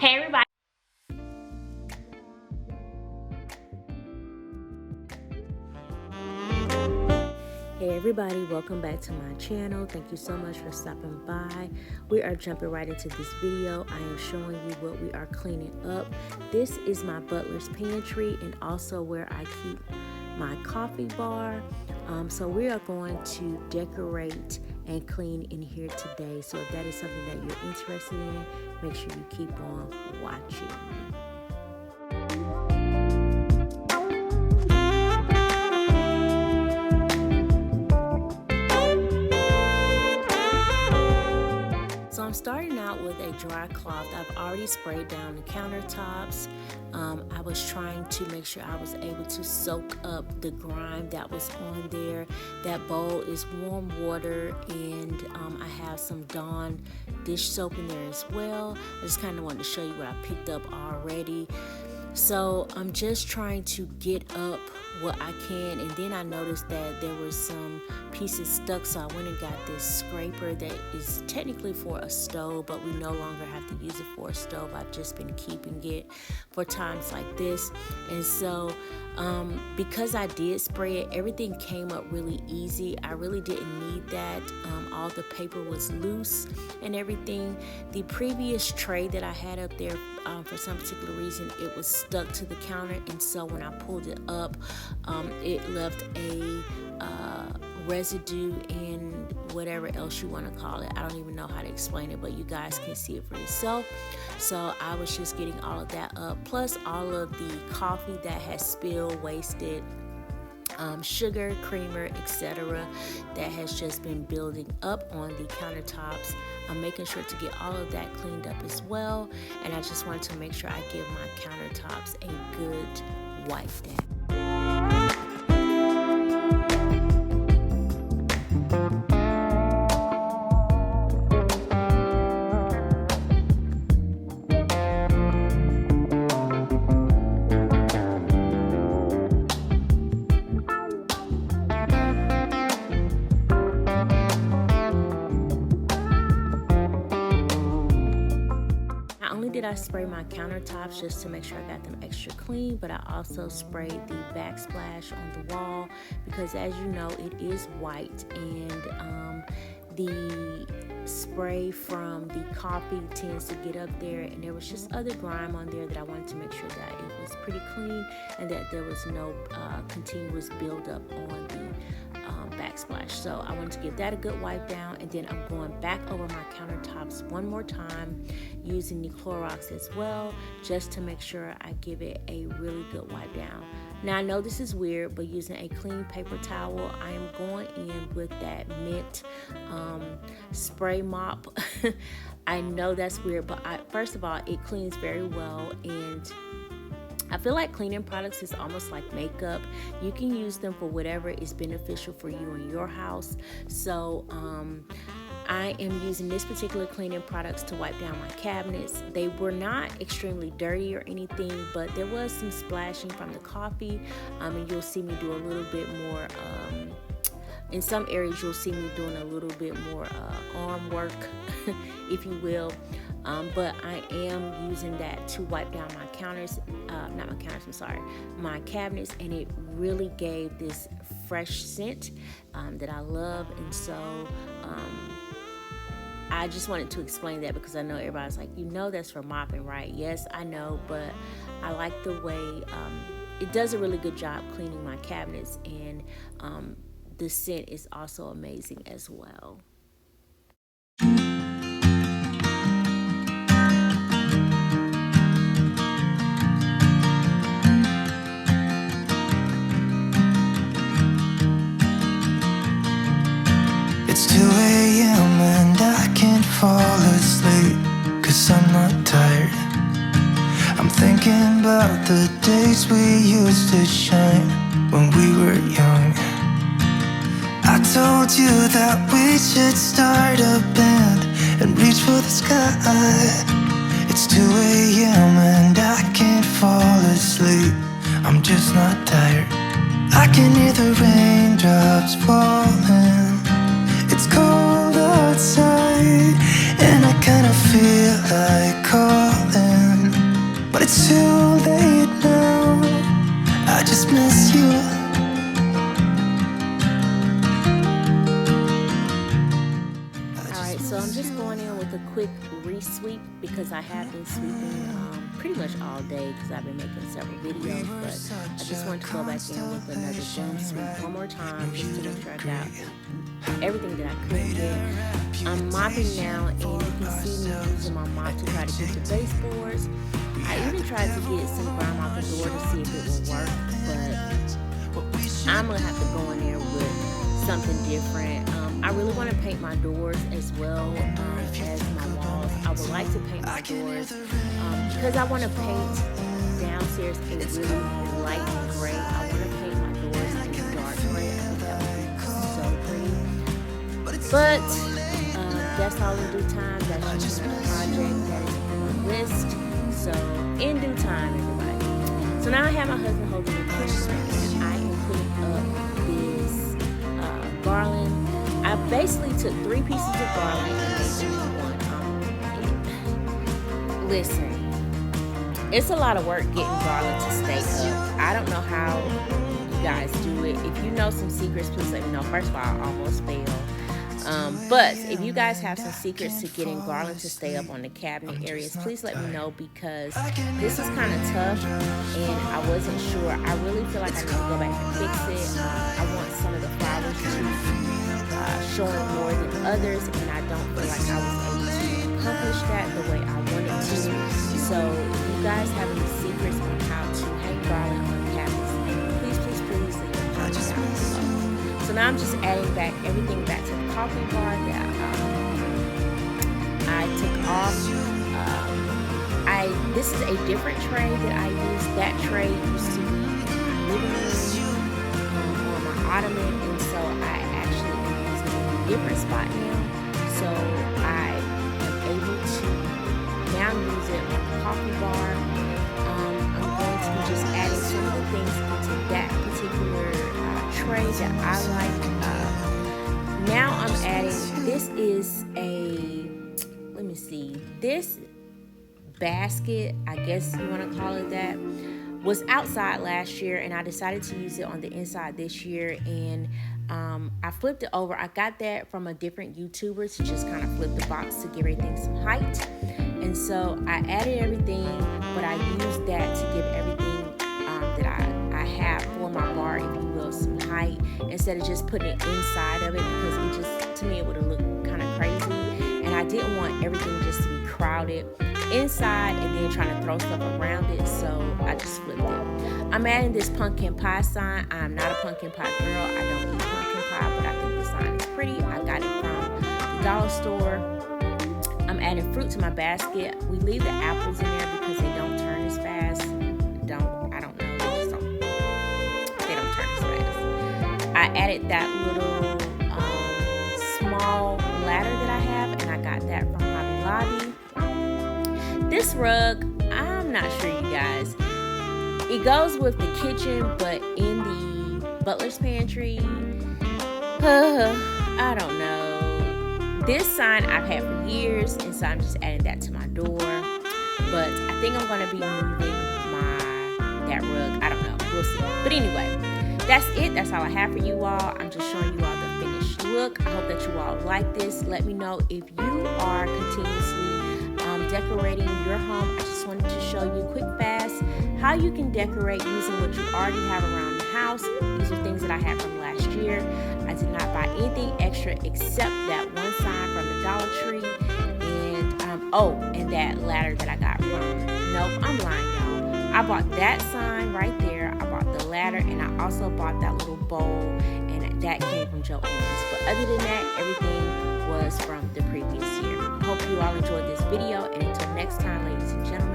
Hey everybody. Hey everybody, welcome back to my channel. Thank you so much for stopping by. We are jumping right into this video. I am showing you what we are cleaning up. This is my Butler's pantry and also where I keep my coffee bar. So we are going to decorate and clean in here today. So if that is something that you're interested in, make sure you keep on watching. I'm starting out with a dry cloth. I've already sprayed down the countertops. I was trying to make sure I was able to soak up the grime that was on there. That bowl is warm water, and I have some Dawn dish soap in there as well. I just kind of wanted to show you what I picked up already. So I'm just trying to get up what I can, and then I noticed that there were some pieces stuck, so I went and got this scraper that is technically for a stove, but we no longer have to use it for a stove. I've just been keeping it for times like this. And so because I did spray it, everything came up really easy. I really didn't need that. All the paper was loose and everything. The previous tray that I had up there, for some particular reason, it was stuck to the counter, and so when I pulled it up, it left a residue and whatever else you want to call it. I don't even know how to explain it, but you guys can see it for yourself. So I was just getting all of that up, plus all of the coffee that has spilled, wasted, sugar, creamer, etc., that has just been building up on the countertops. I'm making sure to get all of that cleaned up as well, and I just wanted to make sure I give my countertops a good wipe down. Did I spray my countertops just to make sure I got them extra clean, but I also sprayed the backsplash on the wall because, as you know, it is white, and the spray from the coffee tends to get up there, and there was just other grime on there that I wanted to make sure that it was pretty clean and that there was no continuous buildup on the backsplash. So I wanted to give that a good wipe down, and then I'm going back over my countertops one more time using the Clorox as well, just to make sure I give it a really good wipe down. Now I know this is weird, but using a clean paper towel, I am going in with that mint spray mop. I know that's weird, but first of all, it cleans very well, and I feel like cleaning products is almost like makeup. You can use them for whatever is beneficial for you in your house. So I am using this particular cleaning products to wipe down my cabinets. They were not extremely dirty or anything, but there was some splashing from the coffee, and you'll see me do a little bit more. In some areas, you'll see me doing a little bit more arm work, if you will. But I am using that to wipe down my my cabinets, and it really gave this fresh scent that I love. And so I just wanted to explain that because I know everybody's like, that's for mopping, right? Yes, I know, but I like the way it does a really good job cleaning my cabinets, and the scent is also amazing as well. It's 2 a.m. and I can't fall asleep, 'cause I'm not tired. I'm thinking about the days we used to shine when we were young. I told you that we should start a band and reach for the sky. It's 2 a.m. and I can't fall asleep, I'm just not tired. I can hear the raindrops falling. It's cold outside, and I kinda feel like calling. it's too late now. I just miss you. Alright, so I'm just going in with a quick re-sweep because I have been sweeping pretty much all day because I've been making several videos, but I just want to go back in with another zoom sweep one more time just to make sure I got everything that I could get. I'm mopping now, and you can see me using my mop to try to get the baseboards. I even tried to get some grime off the door to see if it would work, but I'm going to have to go in there with something different. I really want to paint my doors as well as my walls. I would like to paint my doors because I want to paint downstairs in really light gray. I want to paint my doors in dark gray. I think that would be so pretty. But that's all in due time. That's just a project that is on my list. So in due time, everybody. So now I have my husband holding the camera, and I am putting up this garland. I basically took 3 pieces of garland and made them one. Listen, it's a lot of work getting garland to stay up. I don't know how you guys do it. If you know some secrets, please let me know. First of all, I almost failed. But if you guys have some secrets to getting garland to stay up on the cabinet areas, please let me know, because this is kind of tough and I wasn't sure. I really feel like I need to go back and fix it. I want some of the flowers to showing more than others, and I don't feel like I was able to accomplish that the way I wanted to. So if you guys have any secrets on how to hang garland on cabinets, please leave a comment down below. So now I'm just adding everything back to the coffee bar that I took off. This is a different tray that I use. That tray used to be living room on my ottoman, and so I actually am using it in a different spot now. So I am able to now use it on the coffee bar. I'm going to be just adding some of the things into that particular tray that I like. Now I'm adding, this is this basket, I guess you want to call it that, was outside last year, and I decided to use it on the inside this year, and I flipped it over. I got that from a different YouTuber to just kind of flip the box to give everything some height, and so I added everything, but I used that to give everything that I have for my bar, if you will, some height, instead of just putting it inside of it, because it just, to me, it would have looked kind of crazy, and I didn't want everything just to be crowded inside and then trying to throw stuff around it, so I just flipped it. I'm adding this pumpkin pie sign. I'm not a pumpkin pie girl. I don't eat pumpkin pie, but I think the sign is pretty. I got it from the dollar store. I'm adding fruit to my basket. We leave the apples in there because they don't turn as fast. I don't know. They don't turn as fast. I added that little small ladder that I have, and I got that from Hobby Lobby. This rug, I'm not sure, you guys. It goes with the kitchen, but in the Butler's Pantry, I don't know. This sign I've had for years, and so I'm just adding that to my door. But I think I'm going to be moving that rug. I don't know. We'll see. But anyway, that's it. That's all I have for you all. I'm just showing you all the finished look. I hope that you all like this. Let me know if you are continuously decorating your home. I just wanted to show you quick fast how you can decorate using what you already have around the house. These are things that I had from last year. I did not buy anything extra except that one sign from the Dollar Tree, and that ladder that I got from, nope, I'm lying, y'all. I bought that sign right there. I bought the ladder, and I also bought that little bowl, and that came from Joann's. But other than that, everything was from the previous year. Hope you all enjoyed this video, and until next time, ladies and gentlemen,